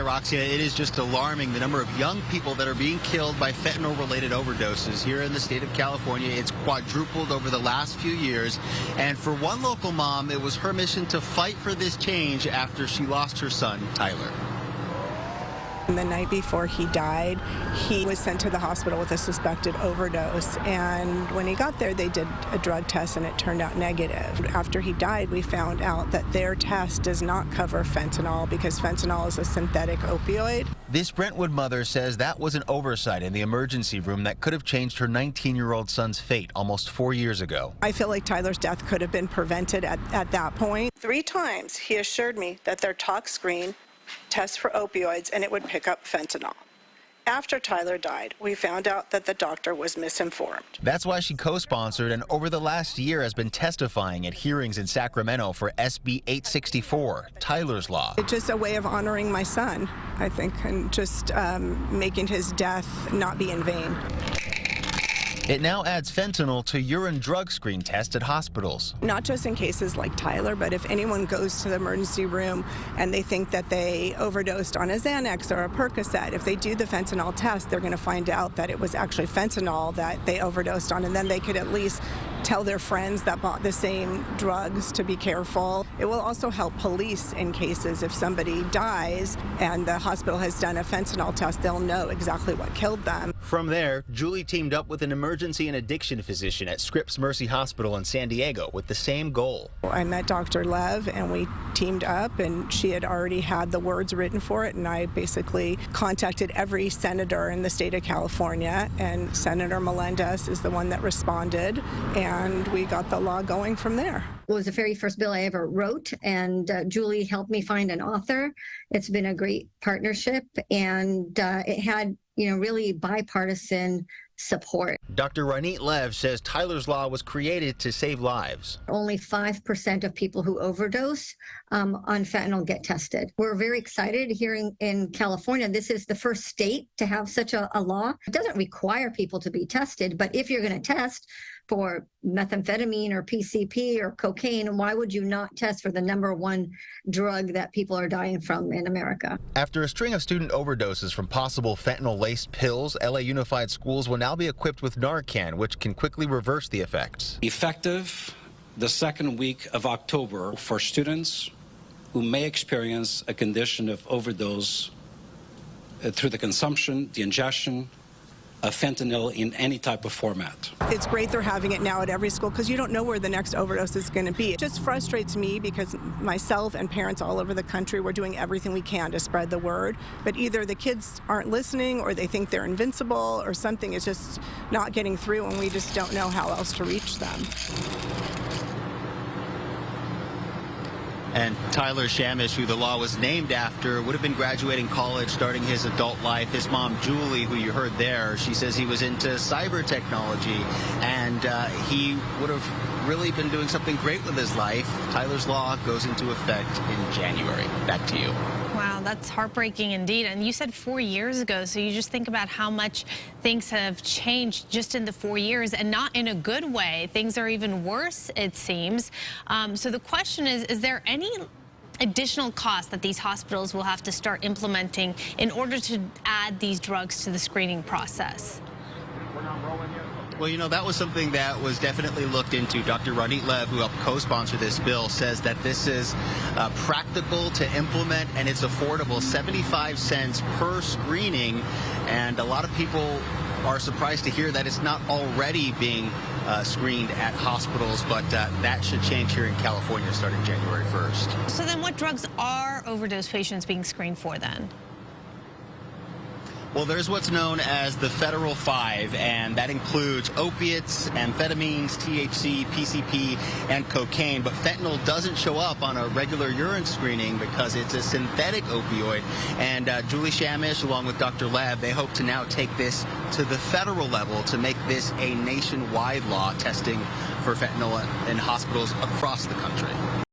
Roxia, it is just alarming the number of young people that are being killed by fentanyl-related overdoses here in the state of California. It's quadrupled over the last few years. And for one local mom, it was her mission to fight for this change after she lost her son, Tyler. The night before he died, he was sent to the hospital with a suspected overdose, and when he got there, they did a drug test and it turned out negative. After he died, we found out that their test does not cover fentanyl because fentanyl is a synthetic opioid. This Brentwood mother says that was an oversight in the emergency room that could have changed her 19-year-old son's fate almost 4 years ago. I feel like Tyler's death could have been prevented at that point. 3 times he assured me that their tox screen tests for opioids and it would pick up fentanyl. After Tyler died, we found out that the doctor was misinformed. That's why she co-sponsored and over the last year has been testifying at hearings in Sacramento for SB 864, Tyler's Law. It's just a way of honoring my son, I think, and just making his death not be in vain. It now adds fentanyl to urine drug screen tests at hospitals. Not just in cases like Tyler, but if anyone goes to the emergency room and they think that they overdosed on a Xanax or a Percocet, if they do the fentanyl test, they're going to find out that it was actually fentanyl that they overdosed on, and then they could at least tell their friends that bought the same drugs to be careful. It will also help police in cases if somebody dies and the hospital has done a fentanyl test, they'll know exactly what killed them. From there, Julie teamed up with an emergency and addiction physician at Scripps Mercy Hospital in San Diego with the same goal. I met Dr. Lev and we teamed up, and she had already had the words written for it, and I basically contacted every senator in the state of California, and Senator Melendez is the one that responded, and we got the law going from there. It was the very first bill I ever wrote, and Julie helped me find an author. It's been a great partnership, and it had, really bipartisan support. Dr. Ranit Lev says Tyler's Law was created to save lives. Only 5% of people who overdose on fentanyl get tested. We're very excited here in California. This is the first state to have such a law. It doesn't require people to be tested, but if you're going to test for methamphetamine or PCP or cocaine, why would you not test for the #1 drug that people are dying from in America? After a string of student overdoses from possible fentanyl-laced pills, LA Unified Schools will now be equipped with Narcan, which can quickly reverse the effects. Effective the second week of October for students who may experience a condition of overdose through the consumption, the ingestion of fentanyl in any type of format. It's great they're having it now at every school because you don't know where the next overdose is going to be. It just frustrates me because myself and parents all over the country, we're doing everything we can to spread the word, but either the kids aren't listening or they think they're invincible or something is just not getting through, and we just don't know how else to reach them. And Tyler Shamish, who the law was named after, would have been graduating college, starting his adult life. His mom, Julie, who you heard there, she says he was into cyber technology, and he would have really been doing something great with his life. Tyler's Law goes into effect in January. Back to you. Wow, that's heartbreaking indeed. And you said 4 years ago, so you just think about how much things have changed just in the 4 years, and not in a good way. Things are even worse, it seems. So the question is there any additional costs that these hospitals will have to start implementing in order to add these drugs to the screening process? Well, that was something that was definitely looked into. Dr. Ranit Lev, who helped co-sponsor this bill, says that this is practical to implement and it's affordable, 75 cents per screening. And a lot of people are surprised to hear that it's not already being screened at hospitals, but that should change here in California starting January 1st. So then what drugs are overdose patients being screened for then? Well, there's what's known as the Federal 5, and that includes opiates, amphetamines, THC, PCP, and cocaine. But fentanyl doesn't show up on a regular urine screening because it's a synthetic opioid. And Julie Shamish, along with Dr. Lev, they hope to now take this to the federal level to make this a nationwide law, testing for fentanyl in hospitals across the country.